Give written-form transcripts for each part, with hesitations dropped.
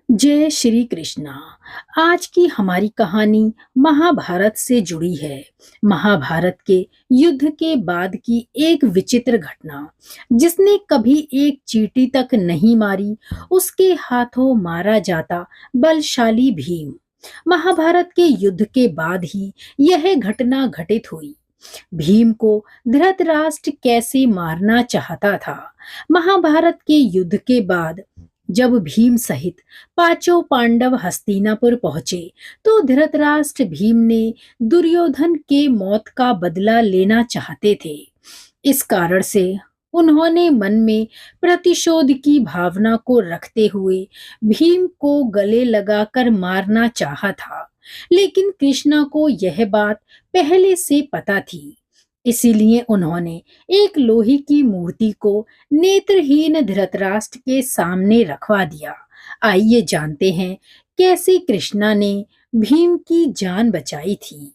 जय श्री कृष्णा। आज की हमारी कहानी महाभारत से जुड़ी है। महाभारत के युद्ध के बाद की एक विचित्र घटना, जिसने कभी एक चींटी तक नहीं मारी, उसके हाथों मारा जाता बलशाली भीम। महाभारत के युद्ध के बाद ही यह घटना घटित हुई। भीम को धृतराष्ट्र कैसे मारना चाहता था। महाभारत के युद्ध के बाद जब भीम सहित पांचों पांडव हस्तिनापुर पहुंचे, तो धृतराष्ट्र भीम ने दुर्योधन के मौत का बदला लेना चाहते थे। इस कारण से उन्होंने मन में प्रतिशोध की भावना को रखते हुए भीम को गले लगाकर मारना चाहा था। लेकिन कृष्णा को यह बात पहले से पता थी। इसीलिए उन्होंने एक लोहे की मूर्ति को नेत्रहीन धृतराष्ट्र के सामने रखवा दिया। आइए जानते हैं कैसे कृष्णा ने भीम की जान बचाई थी।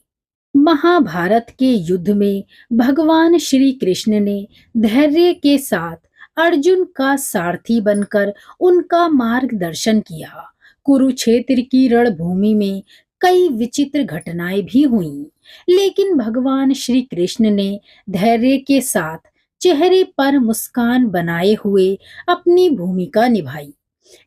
महाभारत के युद्ध में भगवान श्री कृष्ण ने धैर्य के साथ अर्जुन का सारथी बनकर उनका मार्गदर्शन किया। कुरुक्षेत्र की रणभूमि में कई विचित्र घटनाएं भी हुईं, लेकिन भगवान श्री कृष्ण ने धैर्य के साथ चेहरे पर मुस्कान बनाए हुए अपनी भूमिका निभाई।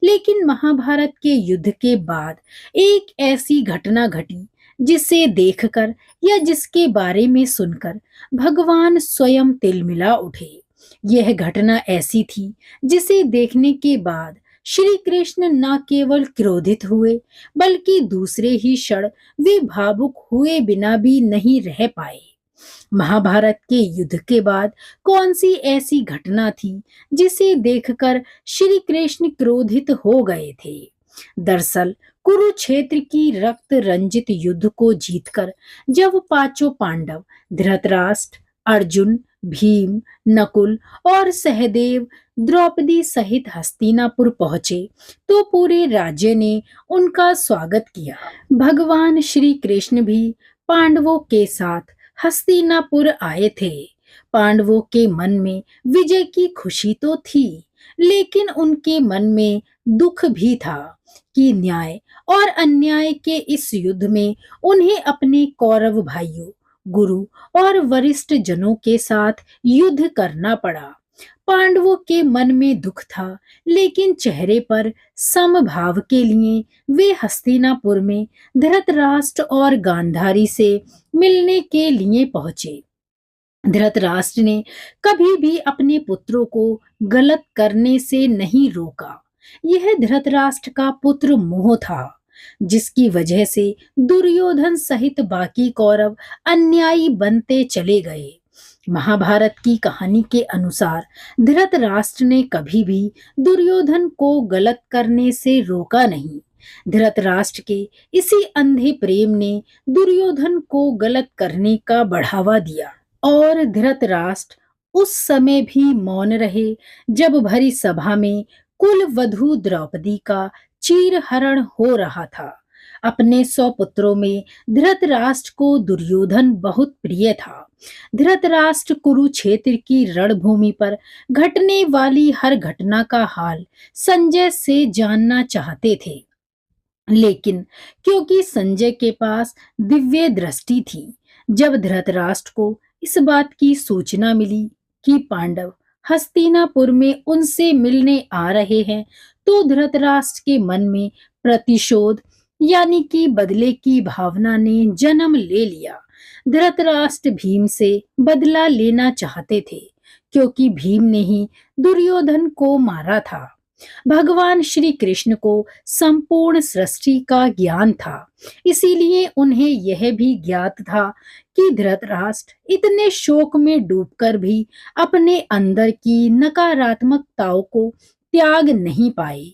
लेकिन महाभारत के युद्ध के बाद एक ऐसी घटना घटी जिसे देखकर या जिसके बारे में सुनकर भगवान स्वयं तिलमिला उठे। यह घटना ऐसी थी जिसे देखने के बाद श्री कृष्ण न केवल क्रोधित हुए, बल्कि दूसरे ही क्षण वे भावुक हुए बिना भी नहीं रह पाए। महाभारत के युद्ध के बाद कौन सी ऐसी घटना थी जिसे देखकर श्री कृष्ण क्रोधित हो गए थे। दरअसल कुरुक्षेत्र की रक्त रंजित युद्ध को जीतकर जब पांचों पांडव धृतराष्ट्र, अर्जुन, भीम, नकुल और सहदेव द्रौपदी सहित हस्तिनापुर पहुंचे, तो पूरे राज्य ने उनका स्वागत किया। भगवान श्री कृष्ण भी पांडवों के साथ हस्तिनापुर आए थे। पांडवों के मन में विजय की खुशी तो थी, लेकिन उनके मन में दुख भी था कि न्याय और अन्याय के इस युद्ध में उन्हें अपने कौरव भाइयों, गुरु और वरिष्ठ जनों के साथ युद्ध करना पड़ा। पांडवों के मन में दुख था, लेकिन चेहरे पर समभाव के लिए वे हस्तिनापुर में धृतराष्ट्र और गांधारी से मिलने के लिए पहुंचे। धृतराष्ट्र ने कभी भी अपने पुत्रों को गलत करने से नहीं रोका। यह धृतराष्ट्र का पुत्र मोह था, जिसकी वजह से दुर्योधन सहित बाकी कौरव अन्यायी बनते चले गए। महाभारत की कहानी के अनुसार धृतराष्ट्र ने कभी भी दुर्योधन को गलत करने से रोका नहीं। धृतराष्ट्र के इसी अंधे प्रेम ने दुर्योधन को गलत करने का बढ़ावा दिया, और धृतराष्ट्र उस समय भी मौन रहे जब भरी सभा में कुल वधू द्रौपदी का चीरहरण हो रहा था। अपने 100 पुत्रों में धृतराष्ट्र को दुर्योधन बहुत प्रिय था। धृतराष्ट्र कुरुक्षेत्र की रणभूमि पर घटने वाली हर घटना का हाल संजय से जानना चाहते थे, लेकिन क्योंकि संजय के पास दिव्य दृष्टि थी, जब धृतराष्ट्र को इस बात की सूचना मिली कि पांडव हस्तिनापुर में उनसे मिलने आ रहे हैं, तो धृतराष्ट्र के मन में प्रतिशोध यानी कि बदले की भावना ने जन्म ले लिया। धृतराष्ट्र भीम से बदला लेना चाहते थे, क्योंकि भीम ने ही दुर्योधन को मारा था। भगवान श्री कृष्ण को संपूर्ण सृष्टि का ज्ञान था, इसीलिए उन्हें यह भी ज्ञात था कि धृतराष्ट्र इतने शोक में डूबकर भी अपने अंदर की नकारात्मकताओं को त्याग नहीं पाए।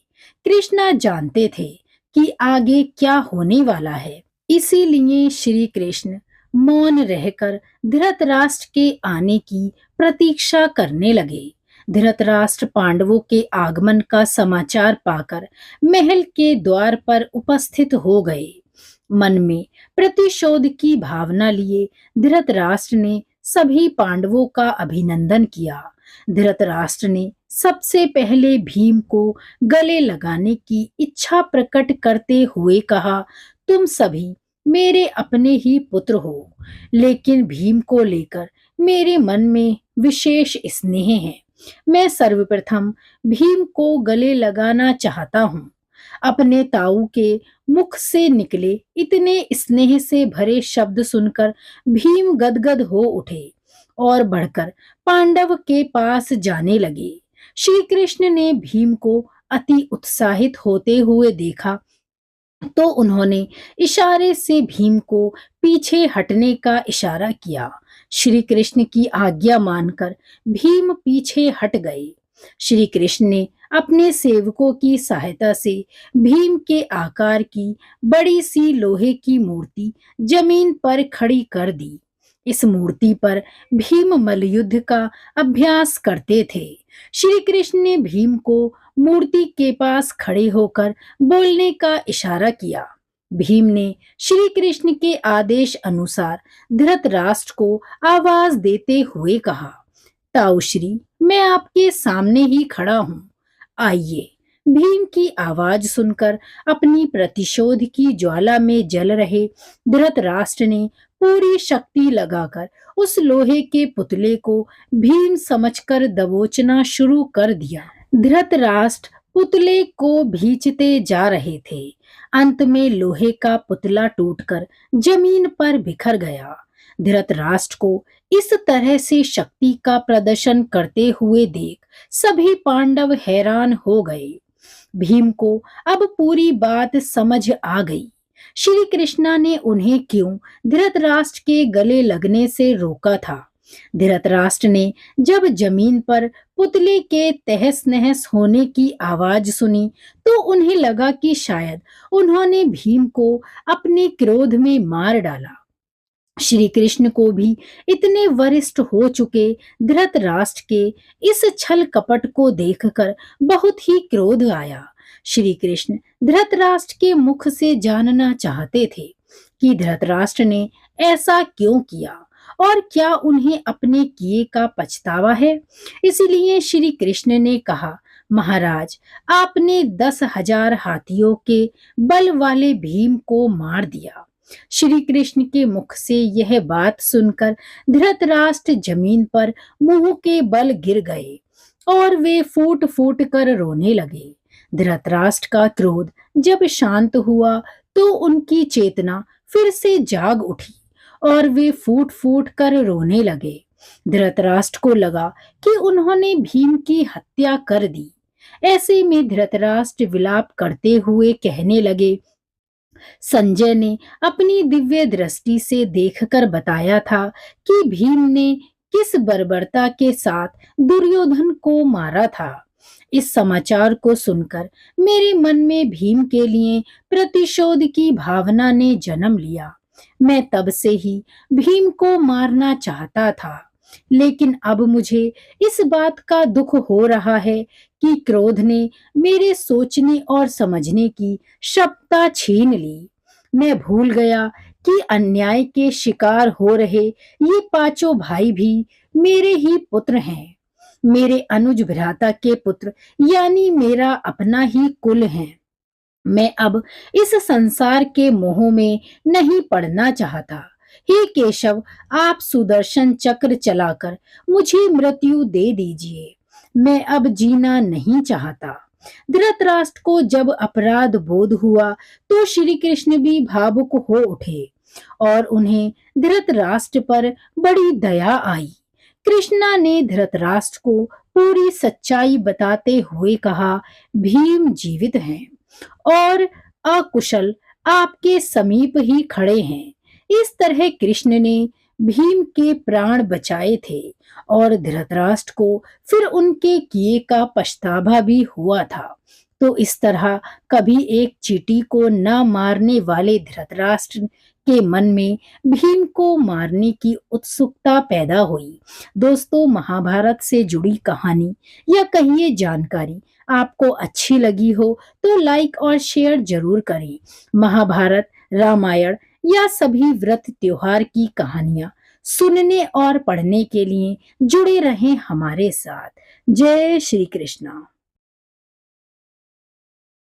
कृष्णा जानते थे कि आगे क्या होने वाला है, इसीलिए श्री कृष्ण मौन रहकर धृतराष्ट्र के आने की प्रतीक्षा करने लगे। धृतराष्ट्र पांडवों के आगमन का समाचार पाकर महल के द्वार पर उपस्थित हो गए। मन में प्रतिशोध की भावना लिए धृतराष्ट्र ने सभी पांडवों का अभिनंदन किया। धृतराष्ट्र ने सबसे पहले भीम को गले लगाने की इच्छा प्रकट करते हुए कहा, तुम सभी मेरे अपने ही पुत्र हो, लेकिन भीम को लेकर मेरे मन में विशेष स्नेह है। मैं सर्वप्रथम भीम को गले लगाना चाहता हूँ। अपने ताऊ के मुख से निकले इतने स्नेह से भरे शब्द सुनकर भीम गदगद हो उठे और बढ़कर पांडव के पास जाने लगे। श्री कृष्ण ने भीम को अति उत्साहित होते हुए देखा तो उन्होंने इशारे से भीम को पीछे हटने का इशारा किया। श्री कृष्ण की आज्ञा मानकर भीम पीछे हट गए। श्री कृष्ण ने अपने सेवकों की सहायता से भीम के आकार की बड़ी सी लोहे की मूर्ति जमीन पर खड़ी कर दी। इस मूर्ति पर भीम मल्लयुद्ध का अभ्यास करते थे। श्री कृष्ण ने भीम को मूर्ति के पास खड़े होकर बोलने का इशारा किया। भीम ने श्री कृष्ण के आदेश अनुसार धृतराष्ट्र को आवाज देते हुए कहा, ताऊ श्री, मैं आपके सामने ही खड़ा हूँ, आइए। भीम की आवाज सुनकर अपनी प्रतिशोध की ज्वाला में जल रहे धृतराष्ट्र ने पूरी शक्ति लगाकर उस लोहे के पुतले को भीम समझकर दबोचना शुरू कर दिया। धृतराष्ट्र पुतले को भींचते जा रहे थे। अंत में लोहे का पुतला टूटकर जमीन पर बिखर गया। धृतराष्ट्र को इस तरह से शक्ति का प्रदर्शन करते हुए देख सभी पांडव हैरान हो गए। भीम को अब पूरी बात समझ आ गई। श्री कृष्णा ने उन्हें क्यों धृतराष्ट्र के गले लगने से रोका था। धृतराष्ट्र ने जब जमीन पर पुतले के तहस नहस होने की आवाज सुनी तो उन्हें लगा कि शायद उन्होंने भीम को अपने क्रोध में मार डाला। श्री कृष्ण को भी इतने वरिष्ठ हो चुके धृतराष्ट्र के इस छल कपट को देखकर बहुत ही क्रोध आया। श्री कृष्ण धृतराष्ट्र के मुख से जानना चाहते थे कि धृतराष्ट्र ने ऐसा क्यों किया और क्या उन्हें अपने किए का पछतावा है। इसलिए श्री कृष्ण ने कहा, महाराज, आपने 10,000 हाथियों के बल वाले भीम को मार दिया। श्री कृष्ण के मुख से यह बात सुनकर धृतराष्ट्र जमीन पर मुंह के बल गिर गए और वे फूट फूट कर रोने लगे। धृतराष्ट्र का क्रोध जब शांत हुआ तो उनकी चेतना फिर से जाग उठी और वे फूट फूट कर रोने लगे। धृतराष्ट्र को लगा कि उन्होंने भीम की हत्या कर दी। ऐसे में धृतराष्ट्र विलाप करते हुए कहने लगे, संजय ने अपनी दिव्य दृष्टि से देखकर बताया था कि भीम ने किस बर्बरता के साथ दुर्योधन को मारा था। इस समाचार को सुनकर मेरे मन में भीम के लिए प्रतिशोध की भावना ने जन्म लिया। मैं तब से ही भीम को मारना चाहता था, लेकिन अब मुझे इस बात का दुख हो रहा है कि क्रोध ने मेरे सोचने और समझने की क्षमता छीन ली। मैं भूल गया कि अन्याय के शिकार हो रहे ये पांचों भाई भी मेरे ही पुत्र हैं, मेरे अनुज भ्राता के पुत्र, यानी मेरा अपना ही कुल है। मैं अब इस संसार के मोह में नहीं पड़ना चाहता। हे केशव, आप सुदर्शन चक्र चलाकर मुझे मृत्यु दे दीजिए। मैं अब जीना नहीं चाहता। धृतराष्ट्र को जब अपराध बोध हुआ तो श्री कृष्ण भी भावुक हो उठे और उन्हें धृतराष्ट्र पर बड़ी दया आई। कृष्णा ने धृतराष्ट्र को पूरी सच्चाई बताते हुए कहा, भीम जीवित हैं और अकुशल आपके समीप ही खड़े हैं। इस तरह कृष्ण ने भीम के प्राण बचाए थे और धृतराष्ट्र को फिर उनके किए का पछतावा भी हुआ था। तो इस तरह कभी एक चींटी को न मारने वाले धृतराष्ट्र के मन में भीम को मारने की उत्सुकता पैदा हुई। दोस्तों, महाभारत से जुड़ी कहानी या कहिए जानकारी आपको अच्छी लगी हो तो लाइक और शेयर जरूर करें। महाभारत, रामायण या सभी व्रत त्योहार की कहानियां सुनने और पढ़ने के लिए जुड़े रहें हमारे साथ। जय श्री कृष्णा।